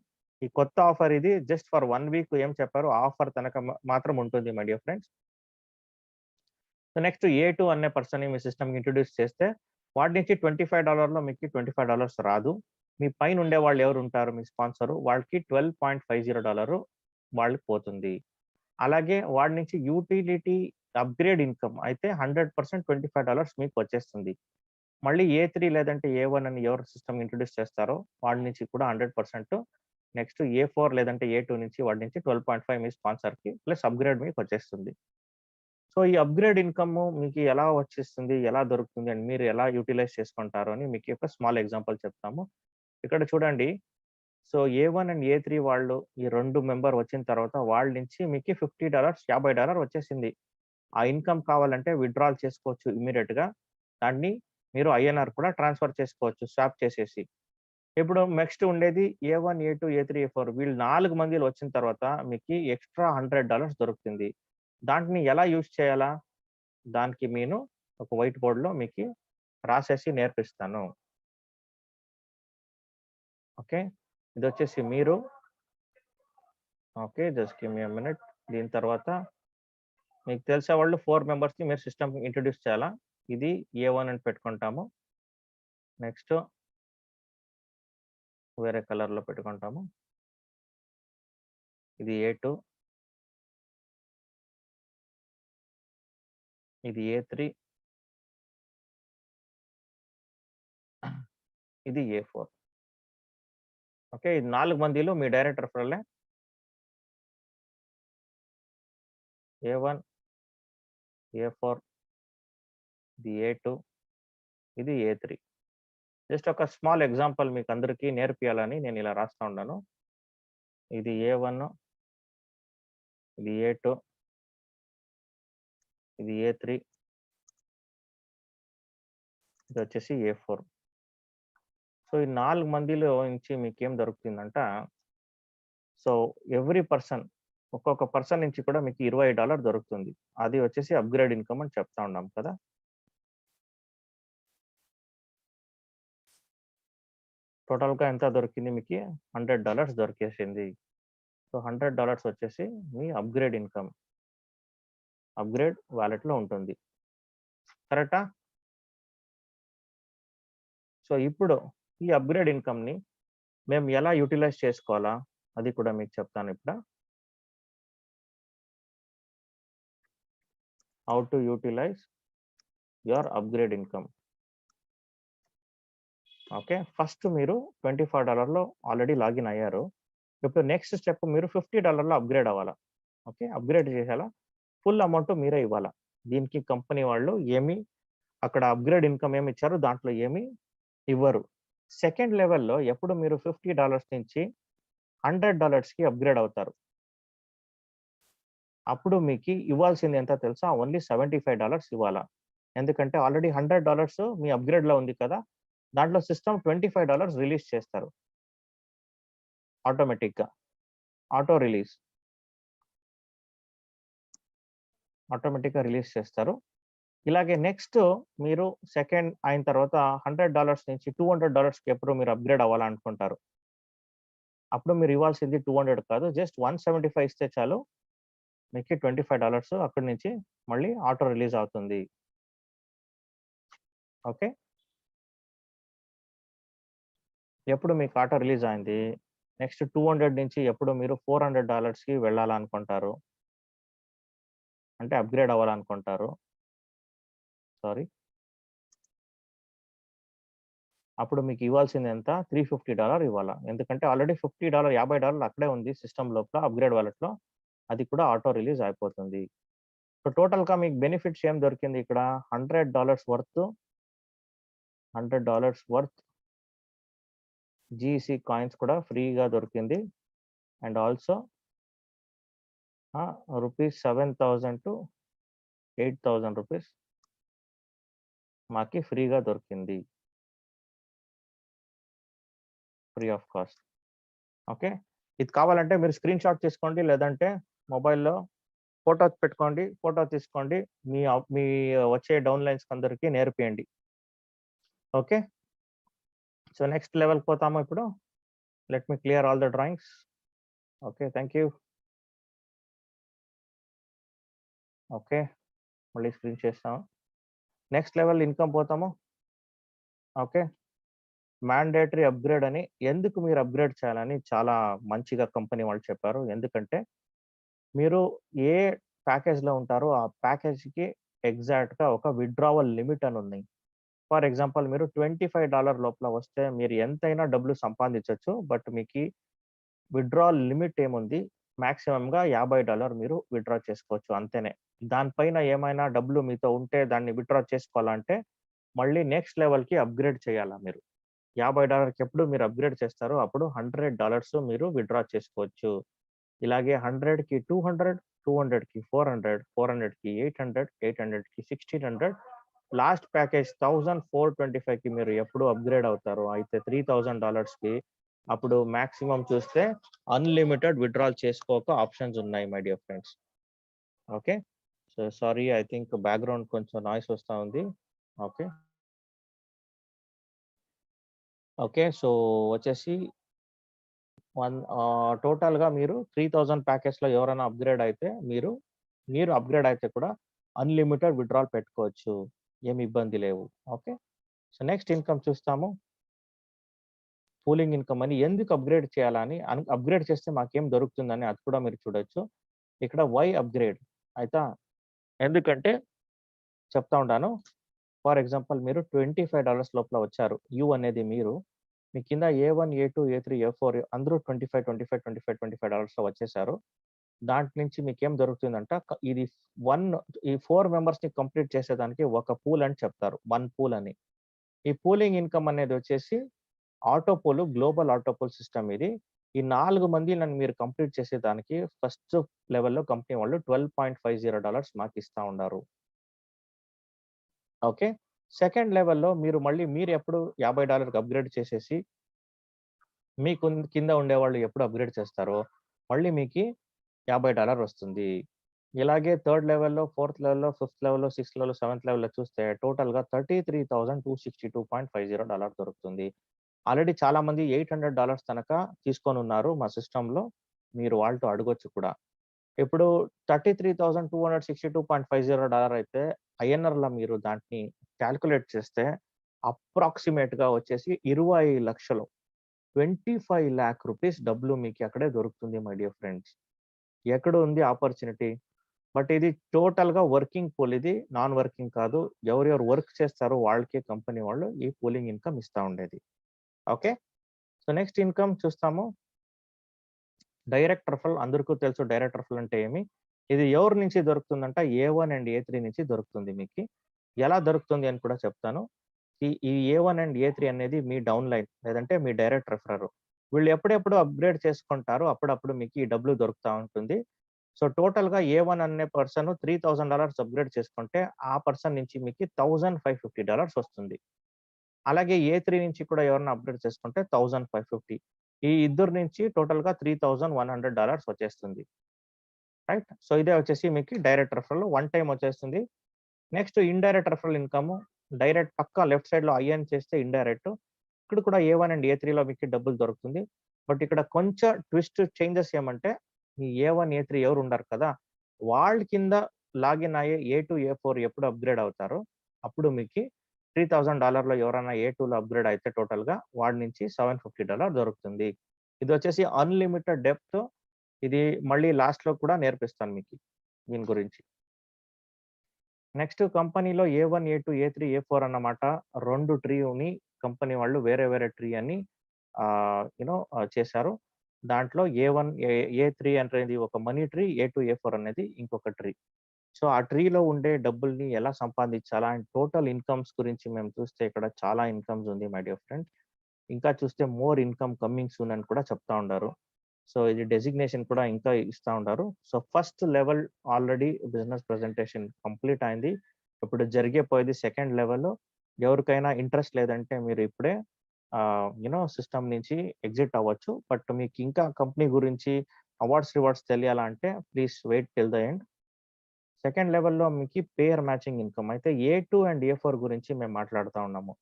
ఈ కొత్త ఆఫర్ ఇది జస్ట్ ఫర్ 1 వీక్ ఏం చెప్పారో ఆ ఆఫర్ తనక మాత్రం ఉంటుంది my dear friends. So, next A two అనే పర్సన్‌ని మీ సిస్టమ్‌కి ఇంట్రొడ్యూస్ చేస్తే వాడి నుంచి $25లో మీకు $25 రాదు. మీ పైన ఉండేవాళ్ళు ఎవరుంటారు మీ స్పాన్సరు వాళ్ళకి $12.50 వాళ్ళకి పోతుంది. అలాగే వాడి నుంచి యూటిలిటీ అప్‌గ్రేడ్ ఇన్‌కమ్ అయితే 100% $25 మీకొచ్చేస్తుంది. మళ్ళీ ఏ3 లేదంటే ఏ1 అని ఎవరు సిస్టమ్ ఇంట్రొడ్యూస్ చేస్తారో వాడి నుంచి కూడా 100% నెక్స్ట్ ఏ4 లేదంటే ఏ2 నుంచి వాడి నుంచి 12.5 మీ స్పాన్సర్‌కి ప్లస్ అప్‌గ్రేడ్ మీకొచ్చేస్తుంది. సో ఈ అప్గ్రేడ్ ఇన్కమ్ మీకు ఎలా వచ్చేస్తుంది, ఎలా దొరుకుతుంది అండ్ మీరు ఎలా యూటిలైజ్ చేసుకుంటారు అని మీకు ఒక స్మాల్ ఎగ్జాంపుల్ చెప్తాము. ఇక్కడ చూడండి. సో ఏ1 అండ్ ఏ3 వాళ్ళు ఈ 2 మెంబర్ వచ్చిన తర్వాత వాళ్ళ నుంచి మీకు $50 $50 వచ్చేసింది. ఆ ఇన్కమ్ కావాలంటే విత్‌డ్రాల్ చేసుకోవచ్చు ఇమ్మీడియేట్‌గా. దాన్ని మీరు ఐఎన్ఆర్ కూడా ట్రాన్స్‌ఫర్ చేసుకోవచ్చు స్వాప్ చేసేసి. ఇప్పుడు నెక్స్ట్ ఉండేది ఏ1, ఏ2, ఏ3, ఏ4 వీళ్ళు 4 మందిలో వచ్చిన తర్వాత మీకు ఎక్స్‌ట్రా $100 దొరుకుతుంది. దాంటిని ఎలా యూజ్ చేయాలా? దానికి నేను ఒక వైట్ బోర్డ్‌లో మీకు రాసేసి నేర్పిస్తాను. ఓకే. ఇదొచ్చేసి మీరు okay. Just give me a minute. దీని తర్వాత మీకు తెలిసేవాళ్ళు 4 మెంబర్స్‌ని మీరు సిస్టమ్‌కి ఇంట్రొడ్యూస్ చేయాలా. ఇది ఏ1 అని పెట్టుకుంటాము. నెక్స్ట్ వేరే కలర్‌లో పెట్టుకుంటాము. ఇది ఏ2. ఇది ఏ3. ఇది ఏ4. ఓకే. ఇది 4 మందిలో మీ డైరెక్ట్ రిఫరల్లే. ఏ1, ఏ4, ఇది ఏ2, ఇది ఏ3. జస్ట్ ఒక స్మాల్ ఎగ్జాంపుల్ మీకందరికీ నేర్పియాలని నేను ఇలా రాస్తా ఉన్నాను. ఇది ఏ1, ఇది ఏ2, ఇది ఏ3, ఇది వచ్చేసి ఏ4. సో ఈ 4 మందిలో నుంచి మీకేం దొరుకుతుందంట, సో ఎవ్రీ పర్సన్ ఒక్కొక్క పర్సన్ నుంచి కూడా మీకు $20 దొరుకుతుంది. అది వచ్చేసి అప్‌గ్రేడ్ ఇన్కమ్ అని చెప్తా ఉన్నాం కదా! టోటల్‌గా ఎంత దొరికింది మీకి? $100 దొరికేసింది. సో $100 వచ్చేసి మీ అప్‌గ్రేడ్ ఇన్కమ్. అప్‌గ్రేడ్ వాలెట్‌లో ఉంటుంది. కరెక్టా? సో ఇప్పుడు ఈ అప్‌గ్రేడ్ ఇన్కమ్‌ని మేము ఎలా యుటిలైజ్ చేసుకోవాలా? అది కూడా మీకు చెప్తాను ఇప్పుడు. How to utilize your upgrade income. Okay. First మీరు $25లో ఆల్రెడీ లాగిన్ అయ్యారు. ఇప్పుడు నెక్స్ట్ స్టెప్ మీరు $50లో అప్‌గ్రేడ్ అవ్వాలా. ఓకే. అప్‌గ్రేడ్ చేసేయాలా. ఫుల్ అమౌంట్ మీరే ఇవ్వాలా. దీనికి కంపెనీ వాళ్ళు ఏమి అక్కడ అప్‌గ్రేడ్ ఇన్కమ్ ఏమి ఇచ్చారో దాంట్లో ఏమి ఇవ్వరు. సెకండ్ లెవెల్‌లో ఎప్పుడు మీరు $50 నుంచి $100కి అప్‌గ్రేడ్ అవుతారు. అప్పుడు మీకి ఇవ్వాల్సింది ఎంతో తెలుసా? ఓన్లీ $75 ఇవ్వాలా. ఎందుకంటే ఆల్రెడీ $100 మీ అప్‌గ్రేడ్‌లో ఉంది కదా! దాంట్లో సిస్టమ్ $25 రిలీజ్ చేస్తారు. ఆటోమేటిక్‌గా. Auto release. ఆటోమేటిక్‌గా రిలీజ్ చేస్తారు. ఇలాగే నెక్స్ట్ మీరు సెకండ్ అయిన తర్వాత $100 నుంచి $200కి ఎప్పుడు మీరు అప్‌గ్రేడ్ అవ్వాలనుకుంటారు. అప్పుడు మీరు ఇవ్వాల్సింది 200 కాదు. జస్ట్ 175 ఇస్తే చాలు. మీకు $25 అక్కడి నుంచి మళ్ళీ ఆటో రిలీజ్ అవుతుంది. ఓకే. ఎప్పుడు మీకు ఆటో రిలీజ్ అయింది. నెక్స్ట్ 200 నుంచి ఎప్పుడు మీరు $400కి వెళ్ళాలనుకుంటారు. అంటే అప్‌గ్రేడ్ అవ్వాలనుకుంటారు. సారీ. అప్పుడు మీకు ఇవ్వాల్సింది ఎంత? $350 ఇవ్వాలా. ఎందుకంటే ఆల్రెడీ $50 అక్కడే ఉంది సిస్టమ్ లోపల అప్‌గ్రేడ్ వాలెట్‌లో. అది కూడా ఆటో రిలీజ్ అయిపోతుంది. సో టోటల్‌గా మీకు బెనిఫిట్స్ ఏం దొరికింది ఇక్కడ? $100 వర్త్ జీఈసీ కాయిన్స్ కూడా ఫ్రీగా దొరికింది. అండ్ ఆల్సో రూపీస్ 7,000 to 8,000 మాకి ఫ్రీగా దొరికింది. Free of cost. ఓకే. ఇది కావాలంటే మీరు స్క్రీన్ షాట్ తీసుకోండి. లేదంటే మొబైల్‌లో ఫోటో పెట్టుకోండి. ఫోటో తీసుకోండి. మీ వచ్చే డౌన్‌లైన్స్‌కి అందరికి నేర్పియండి. ఓకే. సో నెక్స్ట్ లెవెల్‌కి పోతాము ఇప్పుడు. Let me clear all the drawings. Okay. Thank you. Okay. మళ్ళీ స్క్రీన్ చేస్తాము. నెక్స్ట్ లెవెల్ ఇన్కమ్ పోతాము. ఓకే. మ్యాండేటరీ అప్‌గ్రేడ్ అని ఎందుకు మీరు అప్‌గ్రేడ్ చేయాలని చాలా మంచిగా కంపెనీ వాళ్ళు చెప్పారు. ఎందుకంటే మీరు ఏ ప్యాకేజ్‌లో ఉంటారో ఆ ప్యాకేజ్‌కి ఎగ్జాక్ట్‌గా ఒక విత్‌డ్రావల్ లిమిట్ అని ఉంది. ఫర్ ఎగ్జాంపుల్ మీరు $25 లోపల వస్తే మీరు ఎంతైనా డబ్బులు సంపాదించొచ్చు. బట్ మీకి విత్‌డ్రావల్ లిమిట్ ఏముంది? మాక్సిమంగా $50 మీరు విత్‌డ్రా చేసుకోవచ్చు అంతేనే. దానిపైన ఏమైనా డబ్బులు మీతో ఉంటే దాన్ని విత్‌డ్రా చేసుకోవాలంటే మళ్ళీ నెక్స్ట్ లెవెల్‌కి అప్‌గ్రేడ్ చేయాలా మీరు. $50కి ఎప్పుడు మీరు అప్‌గ్రేడ్ చేస్తారో అప్పుడు $100 మీరు విత్‌డ్రా చేసుకోవచ్చు. ఇలాగే 100కి 200, 200కి 400, 400కి 800, 800కి 1600 లాస్ట్ ప్యాకేజ్ 1425కి మీరు ఎప్పుడు అప్‌గ్రేడ్ అవుతారో అయితే $3000కి అప్పుడు మాక్సిమం చూస్తే అన్‌లిమిటెడ్ విత్‌డ్రాల్ చేసుకోక ఆప్షన్స్ ఉన్నాయి my dear friends. Okay. So sorry I think background కొంచెం నాయిస్ వస్తా ఉంది. ఓకే. ఓకే. సో వచ్చేసి టోటల్‌గా మీరు 3000 ప్యాకేజ్‌లో ఎవరైనా అప్‌గ్రేడ్ అయితే మీరు అప్‌గ్రేడ్ అయితే కూడా అన్‌లిమిటెడ్ విత్‌డ్రాల్ పెట్టుకోవచ్చు. ఏమి ఇబ్బంది లేవు. ఓకే. సో నెక్స్ట్ ఇన్‌కమ్ చూస్తాము. పూలింగ్ ఇన్‌కమ్ అని ఎందుకు అప్‌గ్రేడ్ చేయాలని అప్‌గ్రేడ్ చేస్తే మాకేం దొరుకుతుందని అది కూడా మీరు చూడొచ్చు. ఇక్కడ వై అప్‌గ్రేడ్ అయితా ఎందుకంటే చెప్తా ఉంటాను. ఫర్ ఎగ్జాంపుల్ మీరు $25 లోపల వచ్చారు. యూ అనేది మీరు. మీ కింద ఏ1, ఏ2, ఏ3, ఏ4 అందరూ 25, 25, 25, $25లో వచ్చేసారు. దాంట్లో నుంచి మీకేం దొరుకుతుందంట ఇది 1 ఈ 4 మెంబర్స్‌ని కంప్లీట్ చేసేదానికి ఒక పూల్ అని చెప్తారు. 1 పూల్ అని. ఈ పూలింగ్ ఇన్‌కమ్ అనేది వచ్చేసి auto pool, global auto pool system ఇది. ఈ 4 మందిని మీరు కంప్లీట్ చేసేదానికి ఫస్ట్ లెవెల్‌లో కంపెనీ వాళ్ళు $12.50 మాకిస్తా ఉండారు. ఓకే. సెకండ్ లెవెల్‌లో మీరు ఎప్పుడు $50కి అప్‌గ్రేడ్ చేసేసి మీ కింద ఉండేవాళ్ళు ఎప్పుడు అప్‌గ్రేడ్ చేస్తారో మళ్ళీ మీకి $50 వస్తుంది. ఇలాగే థర్డ్ లెవెల్‌లో, ఫోర్త్ లెవెల్‌లో, ఫిఫ్త్ లెవెల్‌లో, సిక్స్త్ లెవెల్‌లో, సెవెంత్ లెవెల్‌లో చూస్తే టోటల్‌గా $33,262.50 దొరుకుతుంది. ఆల్రెడీ చాలా మంది $800 తనక తీసుకొనున్నారు మా సిస్టమ్‌లో. మీరు వాళ్ళతో అడగొచ్చు కూడా. ఇప్పుడు $33,262.50 అయితే ఐఎన్ఆర్‌లో మీరు దాన్ని కాలిక్యులేట్ చేస్తే అప్రాక్సిమేట్‌గా వచ్చేసి 20,00,000 ₹25,00,000 డబ్బులు మీకు అక్కడే దొరుకుతుంది మై డియర్ ఫ్రెండ్స్. ఎక్కడ ఉంది ఆపర్చునిటీ? బట్ ఇది టోటల్‌గా వర్కింగ్ పూల్ ఇది. నాన్ వర్కింగ్ కాదు. ఎవరెవరు వర్క్ చేస్తారో వాళ్ళకే కంపెనీ వాళ్ళు ఈ పూలింగ్ ఇన్‌కమ్ ఇస్తా ఉండేది. ఓకే. సో నెక్స్ట్ ఇన్‌కమ్ చూస్తాము. డైరెక్ట్ రెఫరల్ అందరికీ తెలుసు డైరెక్ట్ రెఫరల్ అంటే ఏమి? ఇది ఎవరి నుంచి దొరుకుతుందంట ఏ1 అండ్ ఏ3 నుంచి దొరుకుతుంది మీకి. ఎలా దొరుకుతుంది అని కూడా చెప్తాను. ఈ ఏ1 అండ్ ఏ3 అనేది మీ డౌన్‌లైన్ లేదంటే మీ డైరెక్ట్ రెఫరర్. వీళ్ళు ఎప్పుడెప్పుడు అప్‌గ్రేడ్ చేసుకుంటారో అప్పుడప్పుడు మీకు ఈ డబ్బులు దొరుకుతా ఉంటుంది. సో టోటల్‌గా ఏ1 అనే పర్సన్ $3000 అప్‌గ్రేడ్ చేసుకుంటే ఆ పర్సన్ నుంచి మీకు $1550 వస్తుంది. అలాగే ఏ3 నుంచి కూడా ఎవరైనా అప్‌గ్రేడ్ చేసుకుంటే 1550. ఈ ఇద్దరి నుంచి టోటల్‌గా $3100 వచ్చేస్తుంది. రైట్. సో ఇదే వచ్చేసి మీకు డైరెక్ట్ రెఫరల్ వన్ టైమ్ వచ్చేస్తుంది. Next indirect referral income direct పక్కా లెఫ్ట్ సైడ్‌లో ఐ అని చేస్తే ఇండైరెక్ట్. ఇక్కడ కూడా ఏ1 అండ్ ఏ3లో మీకు డబ్బులు దొరుకుతుంది. బట్ ఇక్కడ కొంచెం ట్విస్ట్ చేంజెస్ ఏమంటే ఈ ఏ1, ఏ3 ఎవరు ఉండరు కదా! వాళ్ళ కింద లాగిన్ అయ్యే ఏ2, ఏ4 ఎప్పుడు అప్‌గ్రేడ్ అవుతారో అప్పుడు మీకి $3000లో ఎవరైనా ఏ2లో అప్‌గ్రేడ్ అయితే టోటల్‌గా వాడి నుంచి $750 దొరుకుతుంది. ఇదొచ్చేసి అన్‌లిమిటెడ్ డెప్త్. ఇది మళ్ళీ లాస్ట్‌లో కూడా నేర్పిస్తాను మీకి దీని గురించి. నెక్స్ట్ కంపెనీలో ఏ1, ఏ2, ఏ3, ఏ4 అన్నమాట 2 ట్రీని కంపెనీ వాళ్ళు వేరే వేరే ట్రీ అని చేశారు. దాంట్లో ఏ1, ఏ3 అనేది ఒక మనీ ట్రీ, ఏ2, ఏ4 అనేది ఇంకొక ట్రీ. సో, ఆ ట్రీలో ఉండే డబ్బుల్ని ఎలా సంపాదించాలా అండ్ టోటల్ ఇన్‌కమ్స్ గురించి మేము చూస్తే ఇక్కడ చాలా ఇన్‌కమ్స్ ఉంది మై డియర్ ఫ్రెండ్. ఇంకా చూస్తే మోర్ ఇన్‌కమ్ కమింగ్ సూన్ అని కూడా చెప్తా ఉండారు. సో, ఇది డెసిగ్నేషన్ కూడా ఇంకా ఇస్తా ఉండారు. So, first level already business presentation complete అయింది. ఇప్పుడు జరిగేపోయేది సెకండ్ లెవెల్. ఎవరికైనా ఇంట్రెస్ట్ లేదంటే మీరు ఇప్పుడే సిస్టమ్ నుంచి ఎగ్జిట్ అవ్వచ్చు. బట్ మీకు ఇంకా కంపెనీ గురించి అవార్డ్స్, రివార్డ్స్ తెలియాలంటే please wait till the end. Second లెవెల్‌లో మీకి పేర్ మ్యాచింగ్ ఇన్‌కమ్ అయితే ఏ2 అండ్ ఏ4 గురించి మేము మాట్లాడుతా ఉన్నాము.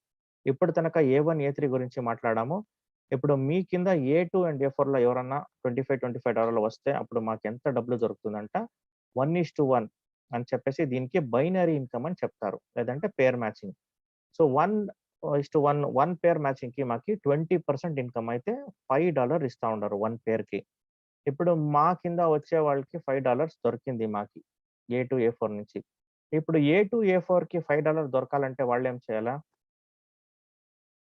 ఇప్పుడు తనక ఏ1, ఏ3 గురించి మాట్లాడాము. ఇప్పుడు మీ కింద ఏ2 అండ్ ఏ4లో ఎవరన్నా $25 వస్తే అప్పుడు మాకెంత డబ్బులు దొరుకుతుందంట 1:1 అని చెప్పేసి దీనికి బైనరీ ఇన్‌కమ్ అని చెప్తారు. లేదంటే పేర్ మ్యాచింగ్. సో, 1:1 పేర్ మ్యాచింగ్‌కి మాకి 20% ఇన్‌కమ్ అయితే $5 ఇస్తా ఉండారు 1 పేర్‌కి. ఇప్పుడు మా కింద వచ్చే వాళ్ళకి $5 దొరికింది మాకి. ఏ2, ఏ4 నుంచి. ఇప్పుడు ఏ2, ఏ4కి $5 దొరకాలంటే వాళ్ళేం చేయాలా?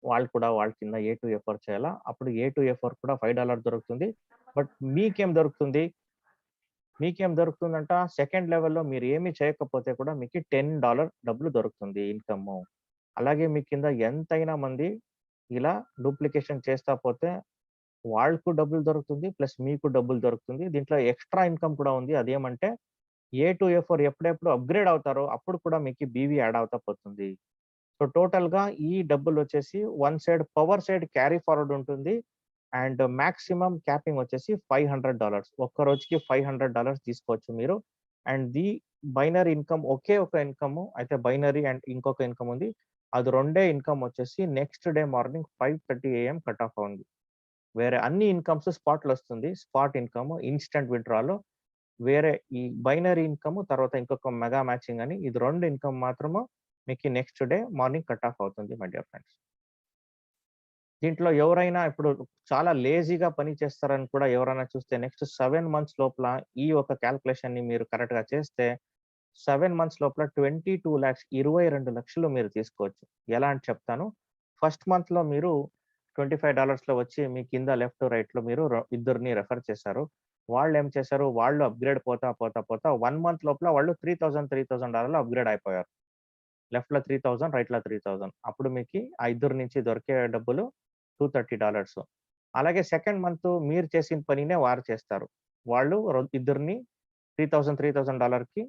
వాళ్ళు కూడా వాళ్ళ కింద ఏ2, ఏ4 చేయాలా? అప్పుడు ఏ2, ఏ4 కూడా $5 దొరుకుతుంది. బట్ మీకేం దొరుకుతుంది? మీకేం దొరుకుతుందంట సెకండ్ లెవెల్‌లో మీరు ఏమి చేయకపోతే కూడా మీకు $10 డబ్బులు దొరుకుతుంది ఇన్‌కము. అలాగే మీ కింద ఎంతైనా మంది ఇలా డూప్లికేషన్ చేస్తా పోతే వాళ్ళకు డబ్బులు దొరుకుతుంది. ప్లస్ మీకు డబ్బులు దొరుకుతుంది. దీంట్లో ఎక్స్‌ట్రా ఇన్‌కమ్ కూడా ఉంది. అదేమంటే ఏ2, ఏ4 ఎప్పుడెప్పుడు అప్‌గ్రేడ్ అవుతారో అప్పుడు కూడా మీకు బీవీ యాడ్ అవుతా పోతుంది. సో టోటల్‌గా ఈ డబ్బులొచ్చేసి one side power side carry forward ఉంటుంది. అండ్ మాక్సిమం క్యాపింగ్ వచ్చేసి $500. ఒక్క రోజుకి $500 తీసుకోవచ్చు మీరు. అండ్ బైనరీ ఇన్‌కమ్ ఒకే ఒక ఇన్‌కమ్ అయితే బైనరీ అండ్ ఇంకొక ఇన్‌కమ్ ఉంది. అది రెండే ఇన్‌కమ్ వచ్చేసి next day morning 5:30 AM cut off ఉంది. వేరే అన్ని ఇన్‌కమ్స్ స్పాట్‌లో వస్తుంది. Spot income, instant withdrawal. వేరే ఈ బైనరీ ఇన్‌కమ్ తర్వాత ఇంకొక మెగా మ్యాచింగ్ అని ఇది 2 ఇన్‌కమ్ మాత్రము మీకు next day morning cut off అవుతుంది మై డియర్ ఫ్రెండ్స్. దీంట్లో ఎవరైనా ఇప్పుడు చాలా లేజీగా పని చేస్తారని కూడా ఎవరైనా చూస్తే నెక్స్ట్ 7 మంత్స్ లోపల ఈ ఒక క్యాలిక్యులేషన్‌ని మీరు కరెక్ట్‌గా చేస్తే 7 మంత్స్ లోపల 22,00,000 22,00,000 మీరు తీసుకోవచ్చు. ఎలా అని చెప్తాను. ఫస్ట్ మంత్‌లో మీరు $25లో వచ్చి మీ కింద లెఫ్ట్, రైట్‌లో మీరు ఇద్దరిని రిఫర్ చేశారు. వాళ్ళేం చేశారు, వాళ్ళు అప్‌గ్రేడ్ పోతా 1 మంత్ లోపల వాళ్ళు $3,000 అప్‌గ్రేడ్ అయిపోయారు. లెఫ్ట్‌లో 3,000 రైట్‌లో 3,000 అప్పుడు మీకి ఆ ఇద్దరి నుంచి దొరికే డబ్బులు $230. అలాగే సెకండ్ మంత్ మీరు చేసిన పనినే వారు చేస్తారు. వాళ్ళు ఇద్దరిని $3,000కి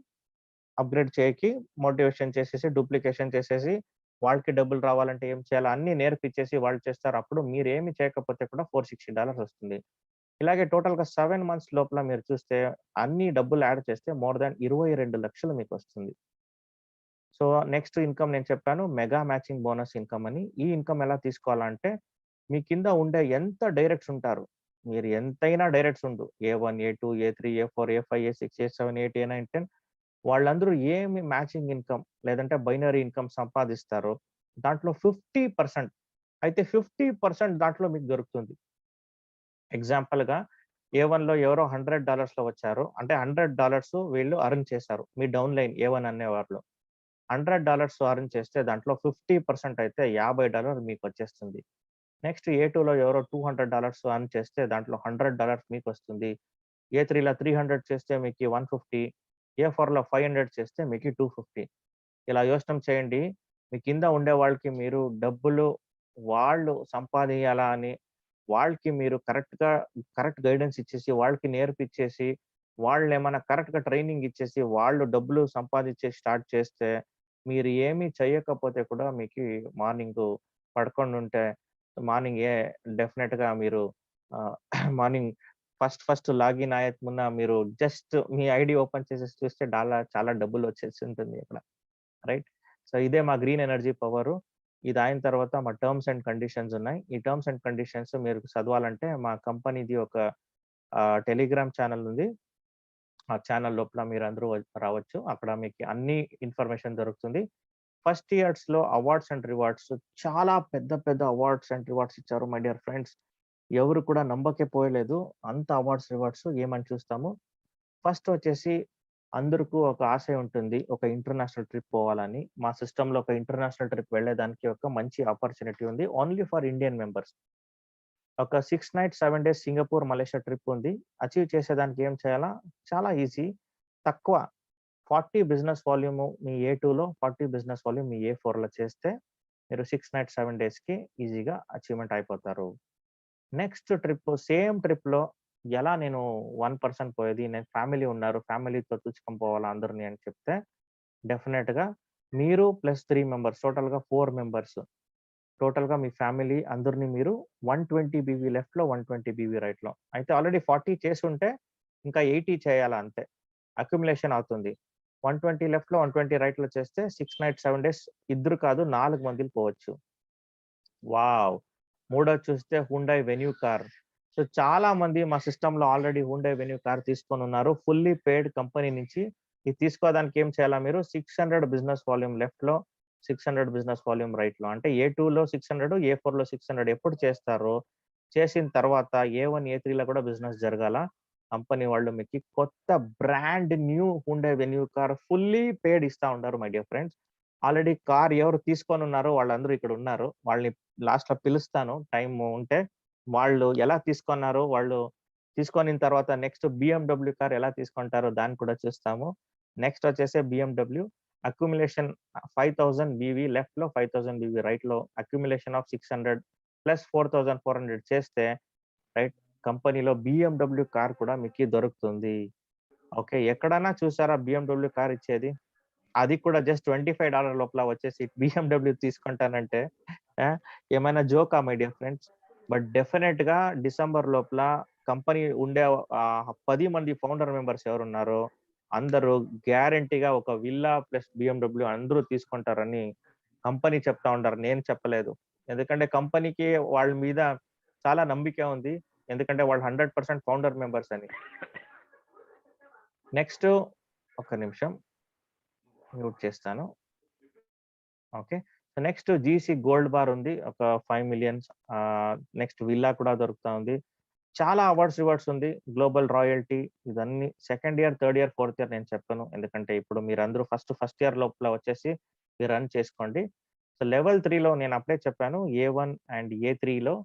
అప్‌గ్రేడ్ చేయకి మోటివేషన్ చేసేసి, డూప్లికేషన్ చేసేసి, వాళ్ళకి డబ్బులు రావాలంటే ఏం చేయాలో అన్నీ నేర్పిచ్చేసి వాళ్ళు చేస్తారు. అప్పుడు మీరేమి చేయకపోతే కూడా $460 వస్తుంది. ఇలాగే టోటల్‌గా 7 మంత్స్ లోపల మీరు చూస్తే అన్ని డబ్బులు యాడ్ చేస్తే మోర్ థాన్ 22,00,000 మీకొస్తుంది. సో, నెక్స్ట్ ఇన్‌కమ్ నేను చెప్పాను మెగా మ్యాచింగ్ బోనస్ ఇన్‌కమ్ అని. ఈ ఇన్‌కమ్ ఎలా తీసుకోవాలంటే, మీ కింద ఉండే ఎంత డైరెక్ట్స్ ఉంటారు. మీరు ఎంతైనా డైరెక్ట్స్ ఉండు. ఏ1, ఏ2, ఏ3, ఏ4, ఏ5, ఏ6, ఏ7, ఏ8, ఏ9, 10 వాళ్ళందరూ ఏమి మ్యాచింగ్ ఇన్‌కమ్ లేదంటే బైనరీ ఇన్‌కమ్ సంపాదిస్తారో దాంట్లో 50% అయితే 50% దాంట్లో మీకు దొరుకుతుంది. ఎగ్జాంపుల్‌గా ఏ1లో ఎవరో $100లో వచ్చారు. అంటే $100 వీళ్ళు ఎర్న్ చేశారు. మీ డౌన్ లైన్ ఏ1 అనేవాళ్ళు. $100 ఎర్న్ చేస్తే దాంట్లో 50% అయితే $50 మీకొచ్చేస్తుంది. నెక్స్ట్ ఏ2లో ఎవరో $200 ఎర్న్ చేస్తే దాంట్లో $100 మీకొస్తుంది. ఏ3లో 300 చేస్తే మీకు 150, ఏ4లో 500 చేస్తే మీకు 250. ఇలా యోచన చేయండి. మీ కింద ఉండే వాళ్ళకి మీరు డబ్బులు వాళ్ళు సంపాదియాలా అని వాళ్ళకి మీరు కరెక్ట్ గైడెన్స్ ఇచ్చేసి, వాళ్ళకి నేర్పిచ్చేసి, వాళ్ళేమన్నా కరెక్ట్‌గా ట్రైనింగ్ ఇచ్చేసి, వాళ్ళు డబ్బులు సంపాదించి స్టార్ట్ చేస్తే, మీరు ఏమి చేయకపోతే కూడా మీకి మార్నింగు పడుకొనుంటే మార్నింగ్ డెఫినిట్‌గా మీరు ఆహ్, మార్నింగ్ ఫస్ట్ లాగిన్ అయ్యే మున్న మీరు జస్ట్ మీ ఐడీ ఓపెన్ చేసేసి చూస్తే చాలా డబ్బులొచ్చేసి ఉంటుంది అక్కడ. రైట్. సో, ఇదే మా గ్రీన్ ఎనర్జీ పవరు. ఇది అయిన తర్వాత మా టర్మ్స్ అండ్ కండిషన్స్ ఉన్నాయి. ఈ టర్మ్స్ అండ్ కండిషన్స్ మీరు చదవాలంటే మా కంపెనీది ఒక టెలిగ్రామ్ ఛానెల్ ఉంది. ఆ ఛానెల్ లోపల మీరందరూ రావచ్చు. అక్కడ మీకు అన్ని ఇన్ఫర్మేషన్ దొరుకుతుంది. ఫస్ట్ ఇయర్స్‌లో అవార్డ్స్ అండ్ రివార్డ్స్ చాలా పెద్ద అవార్డ్స్ అండ్ రివార్డ్స్ ఇచ్చారు మై డియర్ ఫ్రెండ్స్. ఎవరు కూడా నమ్మకే పోయలేదు. అంత అవార్డ్స్, రివార్డ్స్ ఏమని చూస్తాము. ఫస్ట్ వచ్చేసి అందరికి ఒక ఆశయం ఉంటుంది. ఒక ఇంటర్నేషనల్ ట్రిప్ పోవాలని. మా సిస్టమ్‌లో ఒక ఇంటర్నేషనల్ ట్రిప్ వెళ్ళేదానికి ఒక మంచి ఆపర్చునిటీ ఉంది. Only for Indian members. ఒక 6 nights, 7 days Singapore, Malaysia trip ఉంది. అచీవ్ చేసేదానికి ఏం చేయాలా? చాలా ఈజీ. తక్కువ 40 బిజినెస్ వాల్యూమ్ మీ ఏ2లో, 40 బిజినెస్ వాల్యూమ్ మీ ఏ4లో చేస్తే మీరు 6 నైట్స్, 7 డేస్‌కి ఈజీగా అచీవ్‌మెంట్ అయిపోతారు. నెక్స్ట్ ట్రిప్ సేమ్ ట్రిప్‌లో ఎలా నేను 1 పర్సన్ పోయేది. నేను ఫ్యామిలీ ఉన్నారు. ఫ్యామిలీతో పిలుచుకొని పోవాలా అందరిని అని చెప్తే డెఫినిట్‌గా మీరు ప్లస్ 3 మెంబర్స్ టోటల్‌గా 4 మెంబర్స్. టోటల్‌గా మీ ఫ్యామిలీ అందరిని మీరు 120 బీవీ లెఫ్ట్‌లో, 120 బీవీ రైట్‌లో. అయితే ఆల్రెడీ 40 చేసుంటే ఇంకా 80 చేయాలా అంతే. అక్యుములేషన్ అవుతుంది. 120 లెఫ్ట్‌లో, 120 రైట్‌లో చేస్తే 6 నైట్స్, 7 డేస్ ఇద్దరు కాదు 4 మందిలు పోవచ్చు. వావ్! మూడోది చూస్తే హుండై వెన్యూ కార్. సో, చాలా మంది మా సిస్టమ్‌లో ఆల్రెడీ హుండై వెన్యూ కార్ తీసుకొనున్నారు. ఫుల్లీ పెయిడ్ కంపెనీ నుంచి. ఇది తీసుకోవడానికి ఏం చేయాలా మీరు 600 బిజినెస్ వాల్యూమ్ లెఫ్ట్‌లో, 600 బిజినెస్ వాల్యూమ్ రైట్‌లో. అంటే ఏ2లో 600, ఏ4లో 600 ఎప్పుడు చేస్తారో, చేసిన తర్వాత ఏ1, ఏ3లో కూడా బిజినెస్ జరగాల. కంపెనీ వాళ్ళు మీకి కొత్త brand new Hyundai Venue car fully paid ఇస్తా ఉన్నారు my dear friends. Already car ఎవరు తీసుకొనున్నారో వాళ్ళందరూ ఇక్కడ ఉన్నారు. వాళ్ళని లాస్ట్‌లో పిలుస్తాను టైమ్ ఉంటే. వాళ్ళు ఎలా తీసుకున్నారో వాళ్ళు తీసుకొనిన తర్వాత నెక్స్ట్ బిఎండబ్ల్యూ కార్ ఎలా తీసుకుంటారో దాన్ని కూడా చూస్తాము. నెక్స్ట్ వచ్చేసి బిఎండబ్ల్యూ అక్యుములేషన్ 5000 వీవీ లెఫ్ట్‌లో, 5000 వీవీ రైట్‌లో అక్యుములేషన్ ఆఫ్ 600 ప్లస్ 4400 చేస్తే రైట్ కంపెనీలో బిఎండబ్ల్యూ కార్ కూడా మీకు దొరుకుతుంది. ఓకే. ఎక్కడన్నా చూసారా బిఎండబ్ల్యూ కార్ ఇచ్చేది? అది కూడా జస్ట్ $25 లోపల వచ్చేసి బిఎండబ్ల్యూ తీసుకుంటానంటే ఏమైనా జోకా మై డియర్ ఫ్రెండ్స్? బట్ డెఫినెట్‌గా డిసెంబర్ లోపల కంపెనీ ఉండే 10 మంది ఫౌండర్ మెంబర్స్ ఎవరున్నారో అందరూ గ్యారంటీగా ఒక విల్లా ప్లస్ బిఎండబ్ల్యూ అందరూ తీసుకుంటారని కంపెనీ చెప్తా ఉంటారు. నేను చెప్పలేదు. ఎందుకంటే కంపెనీకి వాళ్ళ మీద చాలా నమ్మిక ఉంది. ఎందుకంటే వాళ్ళు 100% ఫౌండర్ మెంబర్స్ అని. నెక్స్ట్ ఒక్క నిమిషం మ్యూట్ చేస్తాను. Okay. Next GC gold bar ఉంది. ఒక 5 మిలియన్స్ నెక్స్ట్ విల్లా కూడా దొరుకుతా ఉంది. చాలా రివార్డ్స్ ఉంది. గ్లోబల్ రాయల్టీ ఇవన్నీ second year, third year, fourth year నేను చెప్పను. ఎందుకంటే ఇప్పుడు మీరందరూ ఫస్ట్ ఇయర్ లోపల వచ్చేసి మీరు రన్ చేసుకోండి. సో లెవెల్ 3లో నేను అప్పుడే చెప్పాను. ఏ1 అండ్ ఏ3లో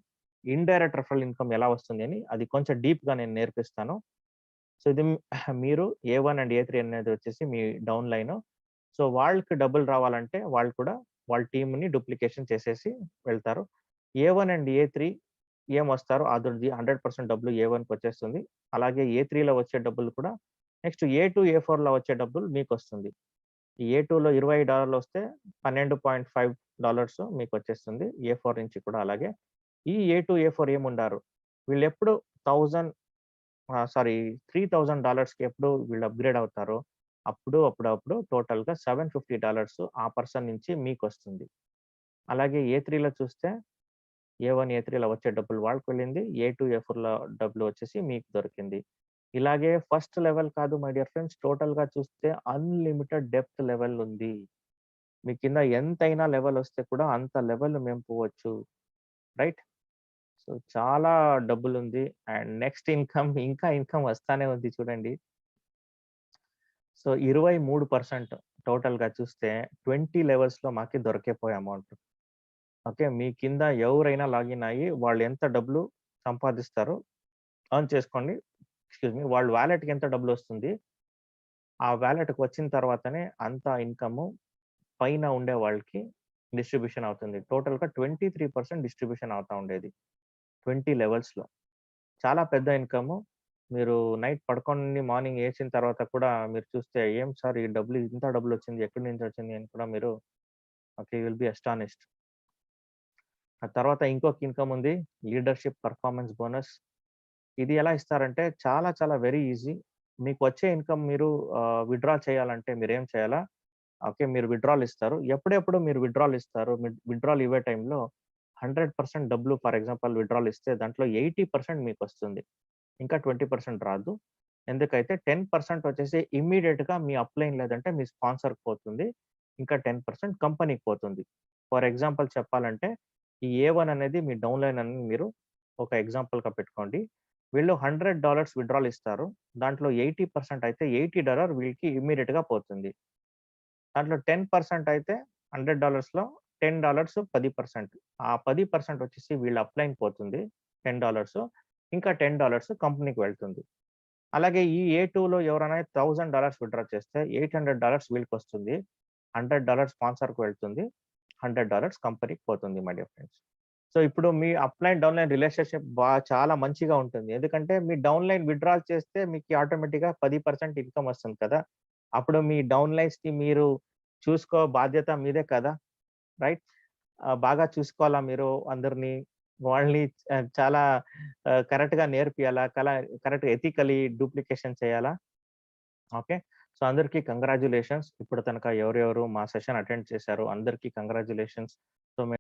ఇండైరెక్ట్ రెఫరల్ ఇన్కమ్ ఎలా వస్తుంది అని అది కొంచెం డీప్‌గా నేను నేర్పిస్తాను. సో ఇది మీరు ఏ1 అండ్ ఏ3 అనేది వచ్చేసి మీ డౌన్ లైన్. సో వాళ్ళకి డబ్బులు రావాలంటే వాళ్ళు కూడా వాళ్ళ టీమ్‌ని డూప్లికేషన్ చేసేసి వెళ్తారు. ఏ1 అండ్ ఏ3 ఏమొస్తారో అదుర్ది 100% డబ్బులు ఏ1కి వచ్చేస్తుంది. అలాగే ఏ3లో వచ్చే డబ్బులు కూడా నెక్స్ట్ ఏ2, ఏ4లో వచ్చే డబ్బులు మీకొస్తుంది. ఈ ఏ2లో $20 వస్తే $12.5 మీకొచ్చేస్తుంది. ఏ4 నుంచి కూడా అలాగే. ఈ ఏ2, ఏ4 ఏముండారు. వీళ్ళెప్పుడు 1000 $3000కి ఎప్పుడు వీళ్ళు అప్‌గ్రేడ్ అవుతారో అప్పుడప్పుడు టోటల్‌గా $750 ఆ పర్సన్ నుంచి మీకొస్తుంది. అలాగే ఏ3లో చూస్తే ఏ1, ఏ3లో వచ్చే డబ్బులు వాళ్ళకి వెళ్ళింది. ఏ2, ఏ4లో డబ్బులు వచ్చేసి మీకు దొరికింది. ఇలాగే ఫస్ట్ లెవెల్ కాదు మై డియర్ ఫ్రెండ్స్. టోటల్‌గా చూస్తే అన్‌లిమిటెడ్ డెప్త్ లెవెల్ ఉంది. మీ కింద ఎంతైనా లెవెల్ వస్తే కూడా అంత లెవెల్ మేము పోవచ్చు. రైట్? సో చాలా డబ్బులుంది. అండ్ నెక్స్ట్ ఇంకా ఇన్కమ్ వస్తానే ఉంది చూడండి. సో 23% టోటల్‌గా చూస్తే 20 లెవెల్స్‌లో మాకి దొరికిపోయే అమౌంట్. ఓకే. మీ కింద ఎవరైనా లాగిన్ అయ్యి వాళ్ళు ఎంత డబ్బులు సంపాదిస్తారో ఎర్న్ చేసుకోండి. Excuse me. వాళ్ళ వాలెట్‌కి ఎంత డబ్బులొస్తుంది, ఆ వాలెట్‌కి వచ్చిన తర్వాతనే అంత ఇన్కమ్ పైన ఉండే వాళ్ళకి డిస్ట్రిబ్యూషన్ అవుతుంది. టోటల్‌గా 23% డిస్ట్రిబ్యూషన్ అవుతా ఉండేది. 20 లెవెల్స్‌లో. చాలా పెద్ద ఇన్కమ్. మీరు నైట్ పడుకొని మార్నింగ్ ఏసిన తర్వాత కూడా మీరు చూస్తే ఏం సార్ ఈ డబ్బులు ఇంత డబ్బులొచ్చింది ఎక్కడి నుంచి వచ్చింది అని కూడా మీరు okay. You will be astonished. ఆ తర్వాత ఇంకొక ఇన్కమ్ ఉంది. Leadership performance bonus. ఇది ఎలా ఇస్తారంటే చాలా వెరీ ఈజీ. మీకు వచ్చే ఇన్కమ్ మీరు విత్‌డ్రా చేయాలంటే మీరేం చేయాలా? ఓకే. మీరు విత్‌డ్రాల్ ఇస్తారు. ఎప్పుడెప్పుడు మీరు విత్‌డ్రాల్ ఇస్తారు? విత్‌డ్రాల్ ఇవ్వే టైంలో 100% డబ్బులు ఫర్ ఎగ్జాంపుల్ విత్‌డ్రాల్ ఇస్తే దాంట్లో 80% మీకొస్తుంది. ఇంకా 20% రాదు. ఎందుకైతే 10% వచ్చేసి ఇమ్మీడియేట్‌గా మీ అప్‌లైన్ లేదంటే మీ స్పాన్సర్‌కి పోతుంది. ఇంకా 10% కంపెనీకి పోతుంది. ఫర్ ఎగ్జాంపుల్ చెప్పాలంటే ఈ ఏ1 అనేది మీ డౌన్‌లైన్ అని మీరు ఒక ఎగ్జాంపుల్‌గా పెట్టుకోండి. వీళ్ళు $100 విత్‌డ్రాల్ ఇస్తారు. దాంట్లో 80% అయితే $80 వీళ్ళకి ఇమ్మీడియేట్‌గా పోతుంది. దాంట్లో 10% అయితే $100లో $10 10%. ఆ 10% వచ్చేసి వీళ్ళ అప్‌లైన్‌కి పోతుంది. $10 ఇంకా $10 కంపెనీకి వెళ్తుంది. అలాగే ఈ ఏ2లో ఎవరైనా $1000 విత్‌డ్రా చేస్తే $800 వీళ్ళకొస్తుంది. $100 స్పాన్సర్‌కి వెళ్తుంది. $100 కంపెనీకి పోతుంది మై డియర్ ఫ్రెండ్స్. సో ఇప్పుడు మీ అప్‌లైన్, డౌన్‌లైన్ రిలేషన్‌షిప్ చాలా మంచిగా ఉంటుంది. ఎందుకంటే మీ డౌన్‌లైన్ విత్‌డ్రాల్ చేస్తే మీకు ఆటోమేటిక్‌గా 10% ఇన్కమ్ వస్తుంది కదా! అప్పుడు మీ డౌన్‌లైన్స్‌కి మీరు బాధ్యత మీదే కదా! రైట్? బాగా చూసుకోవాలా మీరు అందరిని. వాళ్ళని చాలా కరెక్ట్‌గా నేర్పియాలా. కరెక్ట్‌గా ఎథికల్లీ డూప్లికేషన్ చేయాలా. ఓకే. సో అందరికీ కంగ్రాచ్యులేషన్స్. ఇప్పుడు తనక ఎవరెవరు మా సెషన్ అటెండ్ చేశారో అందరికీ కంగ్రాచ్యులేషన్స్.